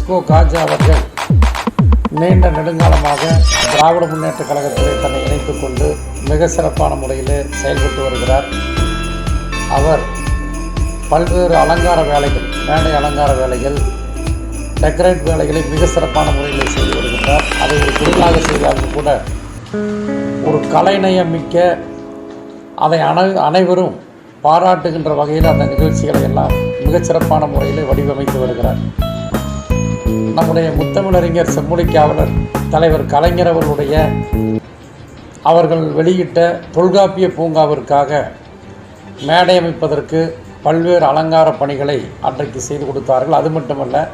இஸ்கோ காஜா அவர்கள் நீண்ட நெடுங்காலமாக திராவிட முன்னேற்றக் கழகத்திலே தன்னை இணைத்துக் கொண்டு மிக சிறப்பான முறையில் செயல்பட்டு வருகிறார். அவர் பல்வேறு அலங்கார வேலைகள், மேடை அலங்கார வேலைகள், டெக்கரேட் வேலைகளை மிக சிறப்பான முறையில் செய்து வருகின்றார். அதை ஒரு தொழிலாக செய்தாலும் கூட ஒரு கலைநயம் மிக்க, அதை அனைவரும் பாராட்டுகின்ற வகையில் அந்த நிகழ்ச்சிகளை எல்லாம் மிகச்சிறப்பான முறையில் வடிவமைத்து வருகிறார். நம்முடைய முத்தமிழறிஞர் செம்மொழி காவலர் தலைவர் கலைஞர் அவர்கள் வெளியிட்ட தொல்காப்பிய பூங்காவிற்காக மேடை அமைப்பதற்கு பல்வேறு அலங்கார பணிகளை அன்றைக்கு செய்து கொடுத்தார்கள். அது மட்டுமல்ல,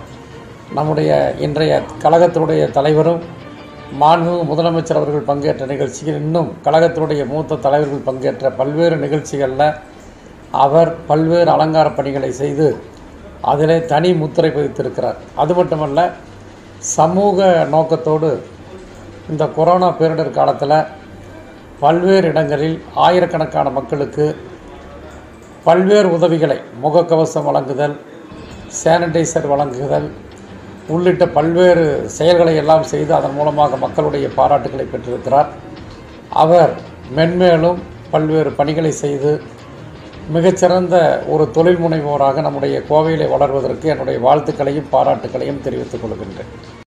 நம்முடைய இன்றைய கழகத்தினுடைய தலைவரும் மாண்புமிகு முதலமைச்சர் அவர்கள் பங்கேற்ற நிகழ்ச்சியில், இன்னும் கழகத்தினுடைய மூத்த தலைவர்கள் பங்கேற்ற பல்வேறு நிகழ்ச்சிகளில் அவர் பல்வேறு அலங்கார பணிகளை செய்து அதிலே தனி முத்திரை பதித்திருக்கிறார். அது மட்டுமல்ல, சமூக நோக்கத்தோடு இந்த கொரோனா பேரிடர் காலத்தில் பல்வேறு இடங்களில் ஆயிரக்கணக்கான மக்களுக்கு பல்வேறு உதவிகளை, முகக்கவசம் வழங்குதல், சானிடைசர் வழங்குதல் உள்ளிட்ட பல்வேறு செயல்களை எல்லாம் செய்து அதன் மூலமாக மக்களுடைய பாராட்டுகளை பெற்றிருக்கிறார். அவர் மென்மேலும் பல்வேறு பணிகளை செய்து மிகச்சிறந்த ஒரு தொழில் முனைவோராக நம்முடைய கோவையிலே வளர்வதற்கு என்னுடைய வாழ்த்துக்களையும் பாராட்டுக்களையும் தெரிவித்துக் கொள்கின்றேன்.